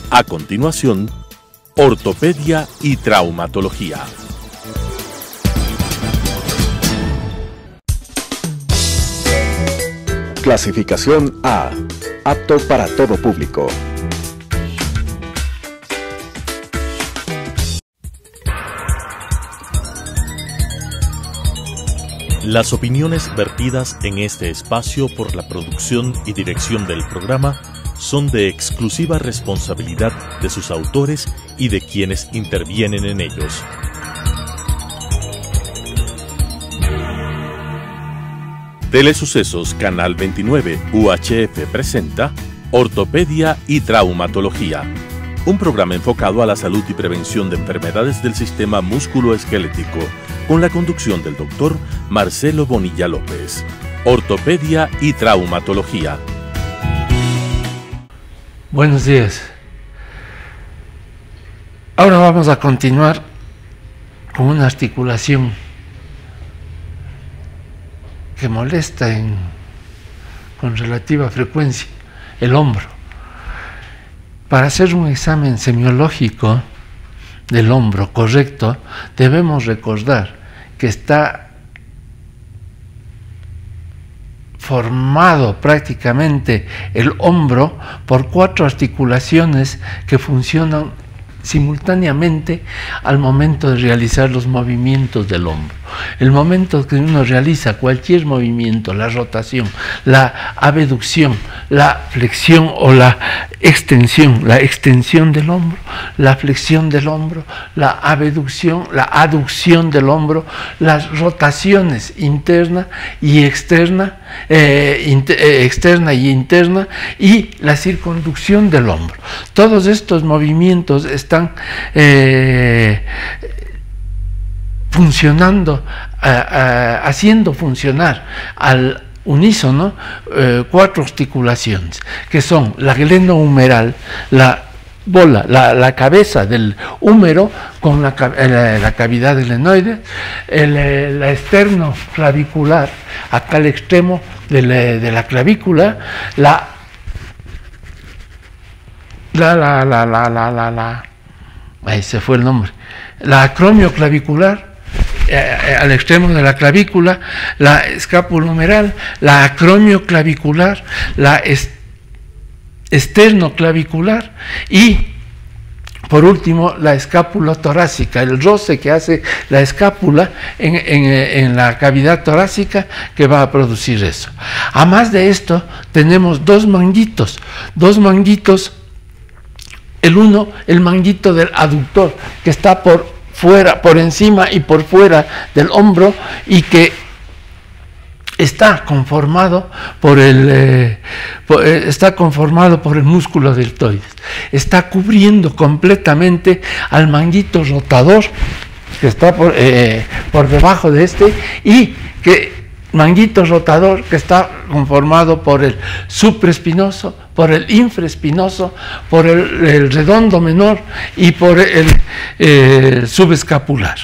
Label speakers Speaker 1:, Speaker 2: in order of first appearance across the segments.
Speaker 1: A continuación, ortopedia y traumatología.
Speaker 2: Clasificación A. Apto para todo público.
Speaker 1: Las opiniones vertidas en este espacio por la producción y dirección del programa son de exclusiva responsabilidad de sus autores y de quienes intervienen en ellos. Telesucesos Canal 29 UHF presenta Ortopedia y Traumatología, un programa enfocado a la salud y prevención de enfermedades del sistema músculo-esquelético, con la conducción del doctor Marcelo Bonilla López. Ortopedia y Traumatología.
Speaker 3: Buenos días. Ahora vamos a continuar con una articulación que molesta con relativa frecuencia, el hombro. Para hacer un examen semiológico del hombro correcto, debemos recordar que está formado prácticamente el hombro por 4 articulaciones que funcionan simultáneamente al momento de realizar los movimientos del hombro. El momento que uno realiza cualquier movimiento, la rotación, la abducción, la flexión o la extensión del hombro, la flexión del hombro, la abducción, la aducción del hombro, las rotaciones interna y externa, externa y interna, y la circunducción del hombro. Todos estos movimientos están funcionando, haciendo funcionar al unísono 4 articulaciones, que son la glenohumeral, la bola, la cabeza del húmero con la cavidad del glenoide, la esternoclavicular, acá al extremo de la clavícula, ahí se fue el nombre, la acromioclavicular, al extremo de la clavícula, la escapulohumeral, la acromioclavicular, la esternoclavicular y por último la escápula torácica, el roce que hace la escápula en la cavidad torácica que va a producir eso. A más de esto tenemos dos manguitos, el manguito del aductor que está por fuera, por encima y por fuera del hombro, y que está conformado por el músculo deltoides. Está cubriendo completamente al manguito rotador que está por debajo de este, y que manguito rotador que está conformado por el supraespinoso, por el infraespinoso, por el redondo menor y por el subescapular.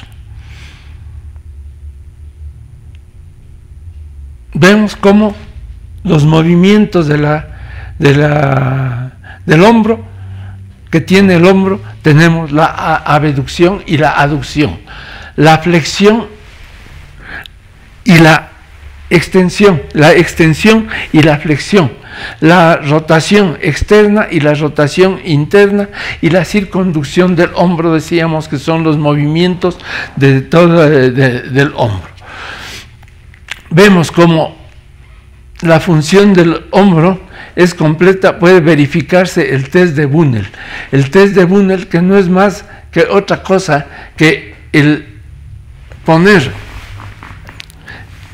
Speaker 3: Vemos cómo los movimientos del hombro, que tiene el hombro, tenemos la abducción y la aducción, la flexión y la extensión y la flexión, la rotación externa y la rotación interna, y la circunducción del hombro, decíamos que son los movimientos de todo del hombro. Vemos como la función del hombro es completa, puede verificarse el test de Bunnell. El test de Bunnell, que no es más que otra cosa que el poner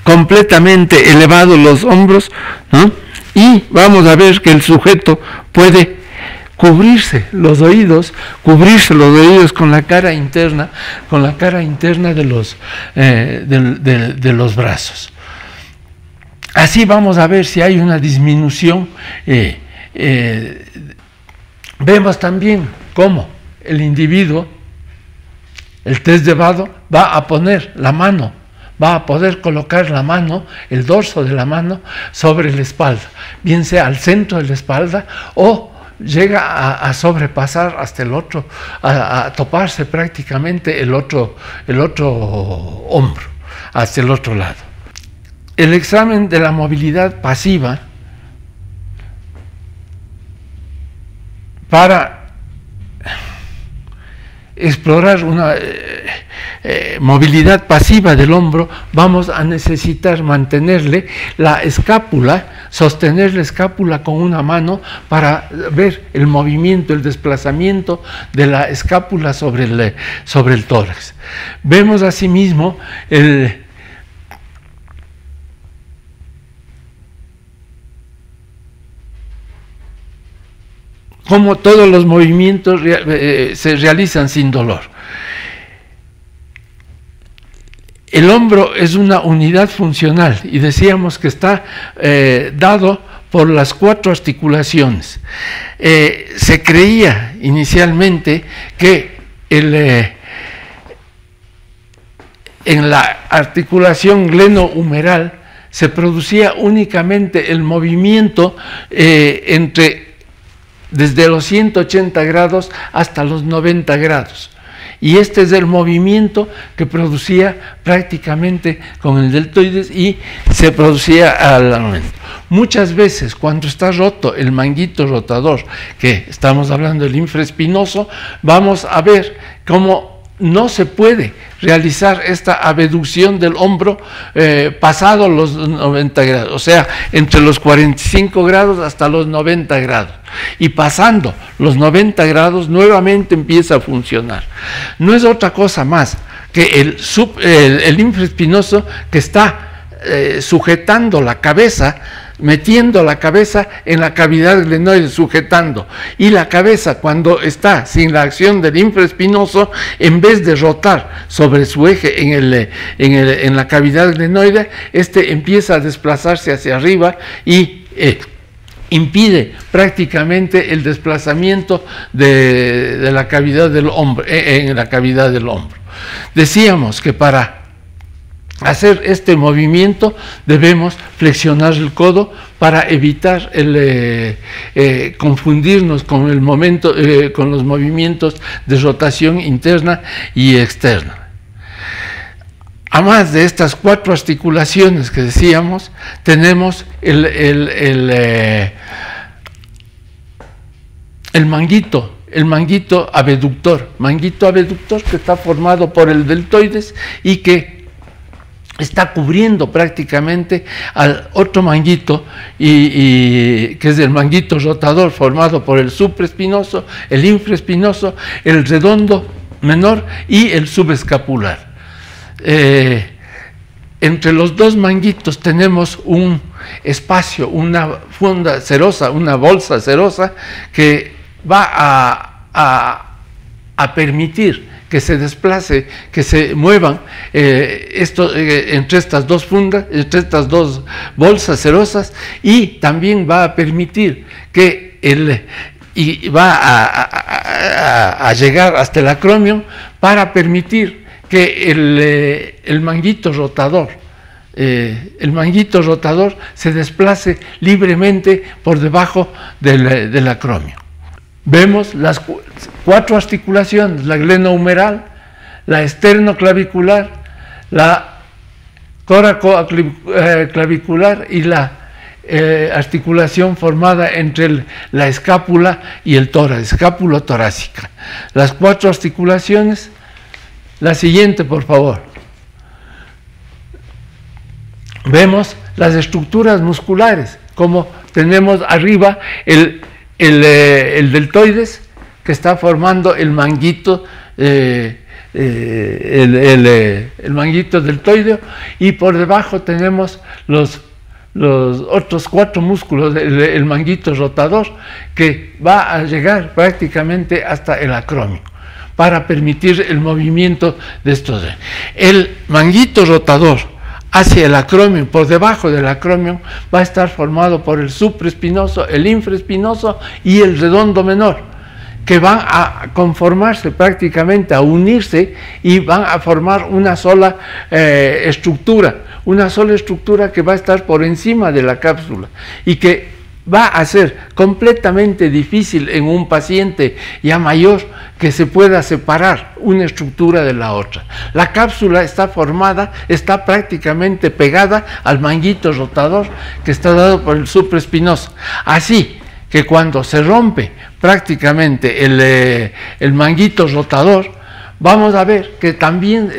Speaker 3: completamente elevados los hombros, ¿no? Y vamos a ver que el sujeto puede cubrirse los oídos con la cara interna de los brazos. Así vamos a ver si hay una disminución. Vemos también cómo el individuo, el test de Vado, va a poner la mano, va a poder colocar la mano, el dorso de la mano, sobre la espalda, bien sea al centro de la espalda o llega a sobrepasar hasta el otro, a toparse prácticamente el otro hombro, hasta el otro lado. El examen de la movilidad pasiva para explorar una movilidad pasiva del hombro, vamos a necesitar mantenerle la escápula, sostener la escápula con una mano para ver el movimiento, el desplazamiento de la escápula sobre el tórax. Vemos asimismo cómo todos los movimientos se realizan sin dolor. El hombro es una unidad funcional y decíamos que está dado por las 4 articulaciones. Se creía inicialmente que en la articulación glenohumeral se producía únicamente el movimiento desde los 180 grados hasta los 90 grados. Y este es el movimiento que producía prácticamente con el deltoides y se producía al momento. Muchas veces cuando está roto el manguito rotador, que estamos hablando del infraespinoso, vamos a ver cómo no se puede realizar esta abducción del hombro pasado los 90 grados, o sea, entre los 45 grados hasta los 90 grados. Y pasando los 90 grados nuevamente empieza a funcionar. No es otra cosa más que el infraespinoso que está sujetando la cabeza, metiendo la cabeza en la cavidad glenoide, sujetando, y la cabeza cuando está sin la acción del infraespinoso, en vez de rotar sobre su eje en la cavidad glenoide, empieza a desplazarse hacia arriba y impide prácticamente el desplazamiento de la cavidad del hombro, en la cavidad del hombro. Decíamos que para hacer este movimiento debemos flexionar el codo para evitar confundirnos con con los movimientos de rotación interna y externa. Además de estas 4 articulaciones que decíamos, tenemos el manguito abductor que está formado por el deltoides y que está cubriendo prácticamente al otro manguito, que es el manguito rotador formado por el supraespinoso, el infraespinoso, el redondo menor y el subescapular. Entre los 2 manguitos tenemos un espacio, una funda serosa, una bolsa serosa que va a permitir que se desplace, que se muevan entre estas 2 fundas, entre estas 2 bolsas serosas, y también va a permitir que va a llegar hasta el acromion para permitir que el manguito rotador se desplace libremente por debajo del acromion. Vemos las 4 articulaciones: la glenohumeral, la esternoclavicular, la tóraco-clavicular y la articulación formada entre la escápula y el tórax, escápula torácica. Las 4 articulaciones. La siguiente, por favor. Vemos las estructuras musculares, como tenemos arriba el deltoides, que está formando el manguito, el manguito deltoideo, y por debajo tenemos los otros 4 músculos, el manguito rotador, que va a llegar prácticamente hasta el acromion, para permitir el movimiento de estos. El manguito rotador hacia el acromion, por debajo del acromion, va a estar formado por el supraespinoso, el infraespinoso y el redondo menor, que van a conformarse prácticamente, a unirse, y van a formar una sola estructura que va a estar por encima de la cápsula y que va a ser completamente difícil en un paciente ya mayor que se pueda separar una estructura de la otra. La cápsula está formada, está prácticamente pegada al manguito rotador que está dado por el supraespinoso. Así que cuando se rompe prácticamente el manguito rotador, vamos a ver que también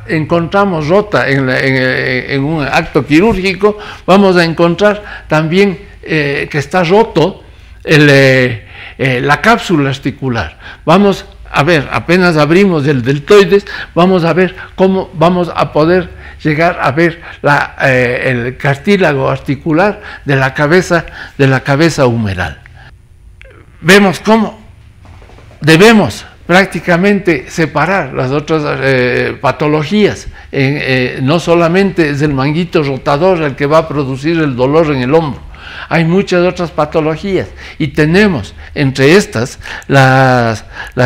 Speaker 3: encontramos rota en un acto quirúrgico, vamos a encontrar también que está roto la cápsula articular. Vamos a ver, apenas abrimos el deltoides, vamos a ver cómo vamos a poder llegar a ver el cartílago articular de la cabeza humeral. Vemos cómo debemos prácticamente separar las otras patologías. No solamente es el manguito rotador el que va a producir el dolor en el hombro, hay muchas otras patologías y tenemos entre estas las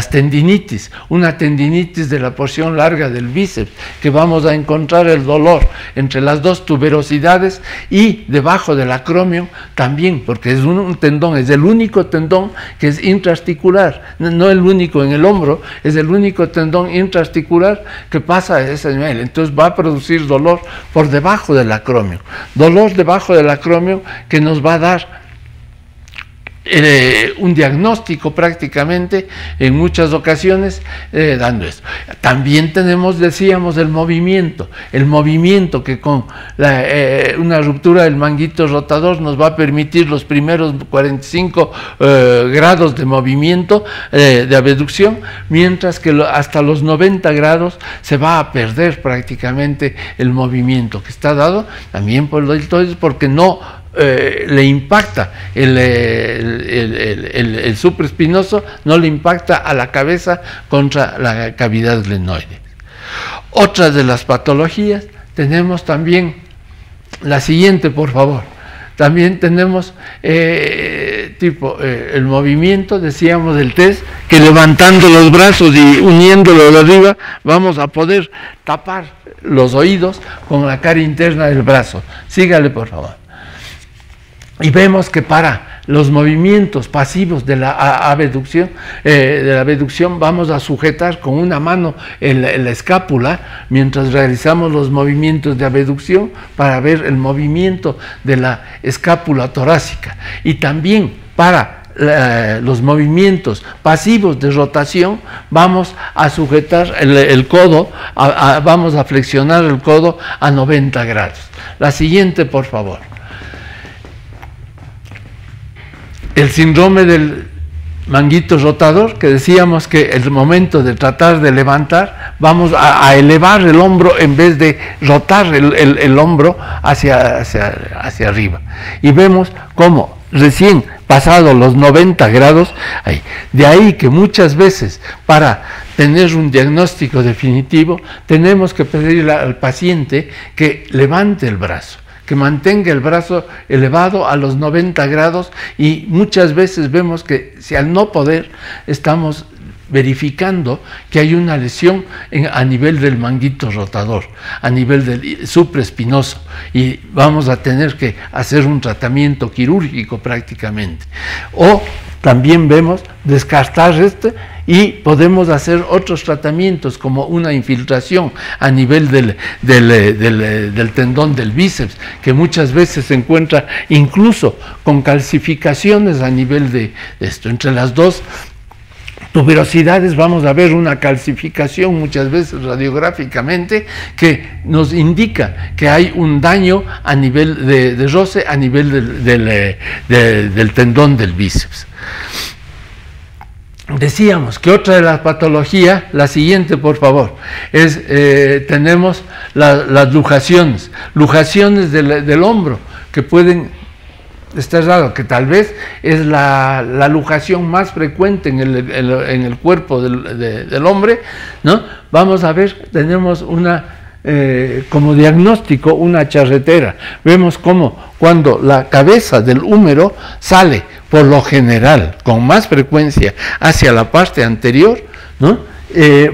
Speaker 3: tendinitis, una tendinitis de la porción larga del bíceps, que vamos a encontrar el dolor entre las dos tuberosidades y debajo del acromion también, porque es un tendón, es el único tendón que es intraarticular, no el único en el hombro, es el único tendón intraarticular que pasa a ese nivel, entonces va a producir dolor por debajo del acromion, dolor debajo del acromion que nos va a dar un diagnóstico prácticamente en muchas ocasiones dando esto. También tenemos, decíamos, el movimiento que con una ruptura del manguito rotador nos va a permitir los primeros 45 grados de movimiento de abducción, mientras que hasta los 90 grados se va a perder prácticamente el movimiento que está dado también por el deltoides, porque no le impacta el supraespinoso, no le impacta a la cabeza contra la cavidad glenoide. Otra de las patologías, tenemos también la siguiente, por favor. También tenemos el movimiento, decíamos del test, que levantando los brazos y uniéndolo de arriba, vamos a poder tapar los oídos con la cara interna del brazo. Sígale, por favor. Y vemos que para los movimientos pasivos de la abducción, vamos a sujetar con una mano la escápula mientras realizamos los movimientos de abducción para ver el movimiento de la escápula torácica. Y también para los movimientos pasivos de rotación vamos a sujetar el codo, vamos a flexionar el codo a 90 grados. La siguiente, por favor. El síndrome del manguito rotador, que decíamos que el momento de tratar de levantar, vamos a elevar el hombro en vez de rotar el hombro hacia arriba. Y vemos cómo recién pasados los 90 grados, de ahí que muchas veces para tener un diagnóstico definitivo tenemos que pedirle al paciente que levante el brazo, que mantenga el brazo elevado a los 90 grados, y muchas veces vemos que si al no poder estamos verificando que hay una lesión a nivel del manguito rotador, a nivel del supraespinoso, y vamos a tener que hacer un tratamiento quirúrgico prácticamente. O también vemos descartar y podemos hacer otros tratamientos como una infiltración a nivel del tendón del bíceps, que muchas veces se encuentra incluso con calcificaciones a nivel de esto. Entre las dos tuberosidades vamos a ver una calcificación muchas veces radiográficamente que nos indica que hay un daño a nivel de roce a nivel del tendón del bíceps. Decíamos que otra de las patologías, la siguiente por favor, es tenemos las luxaciones del hombro, que pueden estar dado, que tal vez es la luxación más frecuente en el cuerpo del hombre, ¿no? Vamos a ver, tenemos como diagnóstico una charretera. Vemos cómo cuando la cabeza del húmero sale por lo general con más frecuencia hacia la parte anterior, ¿no?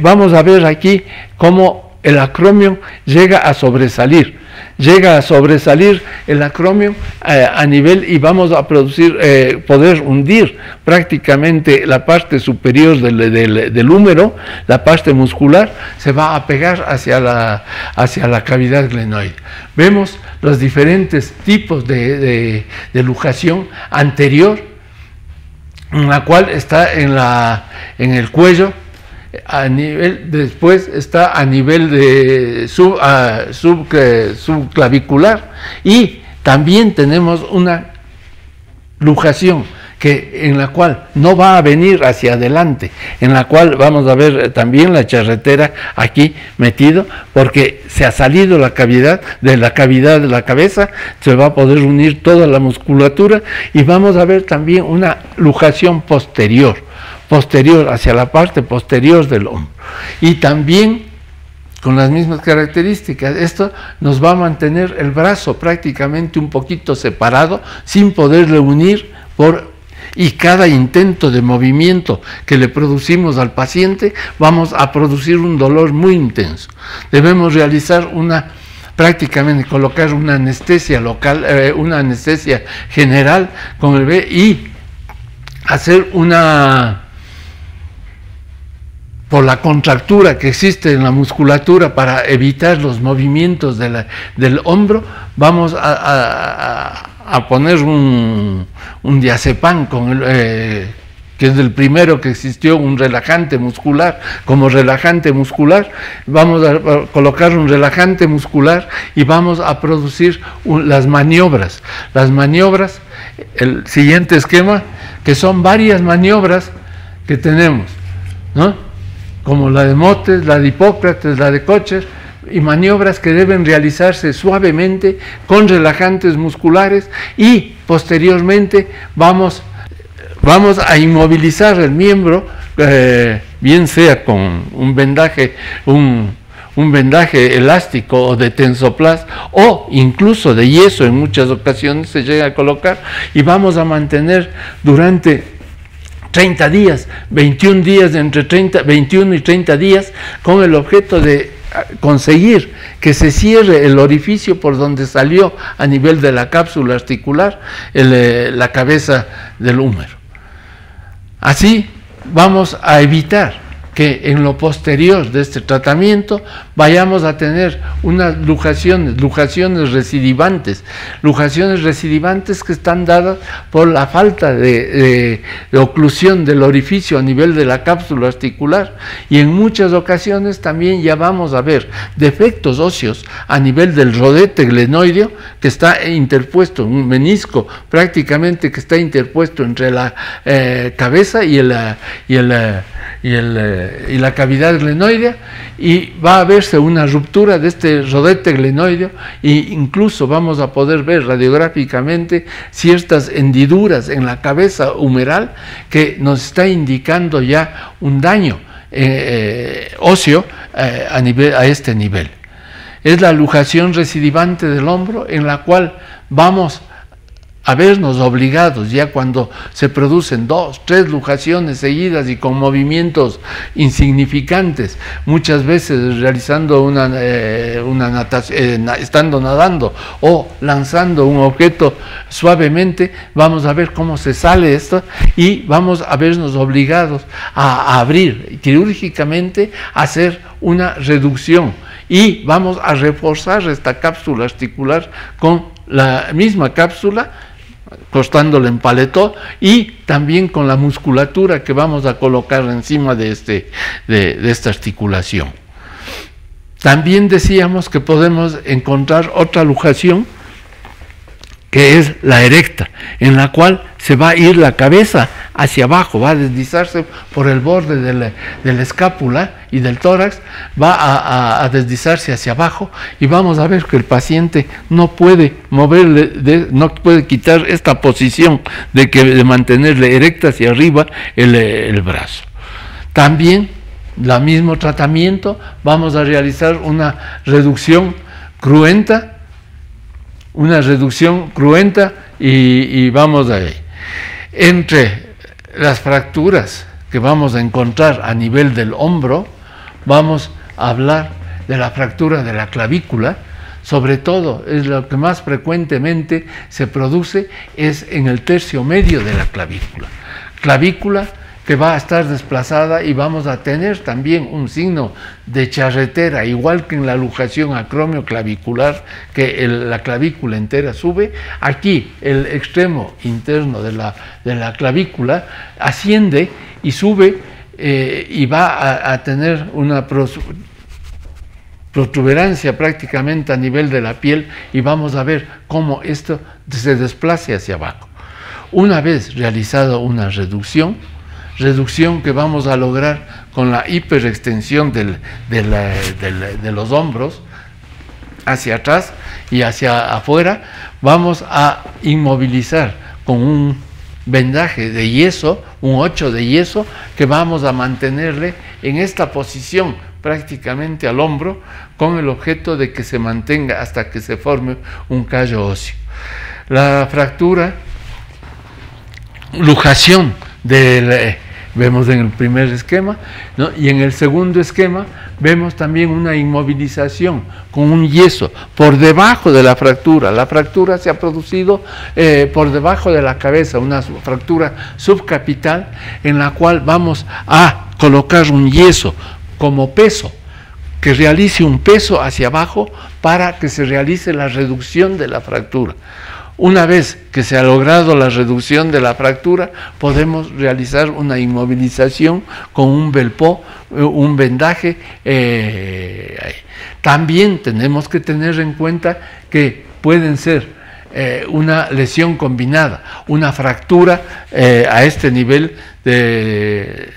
Speaker 3: Vamos a ver aquí cómo el acromion llega a sobresalir llega a sobresalir el acromio a nivel y vamos a producir, poder hundir prácticamente la parte superior del húmero, la parte muscular, se va a pegar hacia la cavidad glenoide. Vemos los diferentes tipos de luxación anterior, en la cual está en el cuello, a nivel, después está a nivel de subclavicular, y también tenemos una luxación en la cual no va a venir hacia adelante, en la cual vamos a ver también la charretera aquí metido, porque se ha salido la cavidad de la cabeza, se va a poder unir toda la musculatura, y vamos a ver también una luxación posterior hacia la parte posterior del hombro, y también con las mismas características. Esto nos va a mantener el brazo prácticamente un poquito separado, sin poderle unir y cada intento de movimiento que le producimos al paciente, vamos a producir un dolor muy intenso. Debemos realizar prácticamente colocar una anestesia local, una anestesia general con el B, y hacer por la contractura que existe en la musculatura para evitar los movimientos del hombro, vamos a poner un diazepam que es el primero que existió, un relajante muscular. Como relajante muscular vamos a colocar un relajante muscular y vamos a producir las maniobras, el siguiente esquema, que son varias maniobras que tenemos, ¿no? Como la de Motes, la de Hipócrates, la de Kocher, y maniobras que deben realizarse suavemente con relajantes musculares, y posteriormente vamos a inmovilizar el miembro, bien sea con un vendaje elástico o de tensoplast, o incluso de yeso, en muchas ocasiones se llega a colocar, y vamos a mantener durante 30 días, 21 días, entre 21 y 30 días, con el objeto de conseguir que se cierre el orificio por donde salió a nivel de la cápsula articular la cabeza del húmero. Así vamos a evitar que en lo posterior de este tratamiento vayamos a tener unas luxaciones recidivantes que están dadas por la falta de oclusión del orificio a nivel de la cápsula articular, y en muchas ocasiones también ya vamos a ver defectos óseos a nivel del rodete glenoideo, que está interpuesto, un menisco prácticamente que está interpuesto entre la cabeza y la cavidad glenoidea, y va a verse una ruptura de este rodete glenoideo, e incluso vamos a poder ver radiográficamente ciertas hendiduras en la cabeza humeral que nos está indicando ya un daño óseo a este nivel. Es la luxación recidivante del hombro, en la cual vamos a vernos obligados, ya cuando se producen 2, 3 luxaciones seguidas y con movimientos insignificantes, muchas veces realizando una natación, estando nadando o lanzando un objeto suavemente, vamos a ver cómo se sale esto, y vamos a vernos obligados a abrir quirúrgicamente, a hacer una reducción, y vamos a reforzar esta cápsula articular con la misma cápsula, costándole en paletó, y también con la musculatura que vamos a colocar encima de esta articulación. También decíamos que podemos encontrar otra luxación, que es la erecta, en la cual se va a ir la cabeza hacia abajo, va a deslizarse por el borde de la escápula y del tórax, va a deslizarse hacia abajo, y vamos a ver que el paciente no puede moverle, no puede quitar esta posición de mantenerle erecta hacia arriba el brazo. También, el mismo tratamiento, vamos a realizar una reducción cruenta, y vamos a ver. Entre las fracturas que vamos a encontrar a nivel del hombro, vamos a hablar de la fractura de la clavícula. sobre todo es lo que más frecuentemente se produce, es en el tercio medio de la clavícula. Clavícula que va a estar desplazada y vamos a tener también un signo de charretera, igual que en la luxación acromioclavicular, que la clavícula entera sube. Aquí el extremo interno de la clavícula asciende y sube y va a tener una protuberancia prácticamente a nivel de la piel, y vamos a ver cómo esto se desplace hacia abajo. Una vez realizada una reducción que vamos a lograr con la hiperextensión de los hombros hacia atrás y hacia afuera, vamos a inmovilizar con un vendaje de yeso, un 8 de yeso, que vamos a mantenerle en esta posición prácticamente al hombro, con el objeto de que se mantenga hasta que se forme un callo óseo. La fractura, luxación vemos en el primer esquema, ¿no? Y en el segundo esquema vemos también una inmovilización con un yeso por debajo de la fractura. La fractura se ha producido por debajo de la cabeza, una fractura subcapital, en la cual vamos a colocar un yeso como peso, que realice un peso hacia abajo para que se realice la reducción de la fractura. Una vez que se ha logrado la reducción de la fractura, podemos realizar una inmovilización con un velpó, un vendaje. También tenemos que tener en cuenta que pueden ser una lesión combinada, una fractura a este nivel de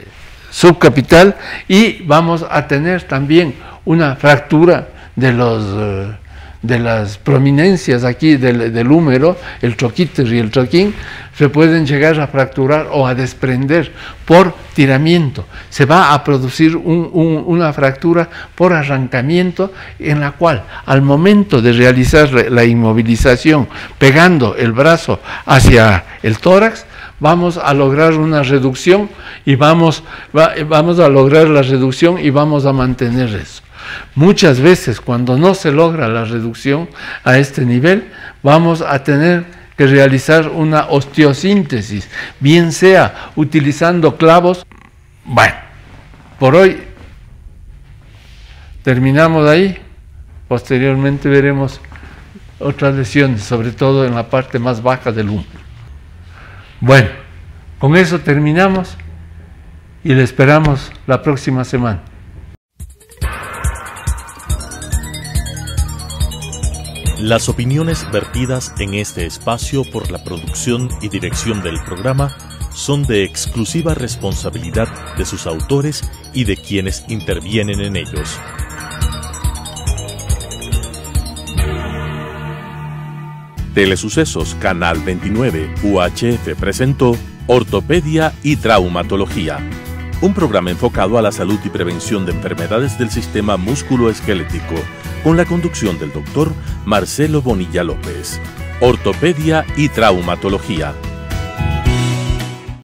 Speaker 3: subcapital, y vamos a tener también una fractura de las prominencias aquí del húmero, el troquíter y el troquín, se pueden llegar a fracturar o a desprender por tiramiento. Se va a producir una fractura por arrancamiento, en la cual al momento de realizar la inmovilización, pegando el brazo hacia el tórax, vamos a lograr una reducción y vamos a lograr la reducción y vamos a mantener eso. Muchas veces, cuando no se logra la reducción a este nivel, vamos a tener que realizar una osteosíntesis, bien sea utilizando clavos. Bueno, por hoy terminamos ahí. Posteriormente veremos otras lesiones, sobre todo en la parte más baja del húmero. Bueno, con eso terminamos y le esperamos la próxima semana.
Speaker 1: Las opiniones vertidas en este espacio por la producción y dirección del programa son de exclusiva responsabilidad de sus autores y de quienes intervienen en ellos. Telesucesos Canal 29 UHF presentó Ortopedia y Traumatología, un programa enfocado a la salud y prevención de enfermedades del sistema músculo-esquelético, con la conducción del doctor Marcelo Bonilla López. Ortopedia y Traumatología.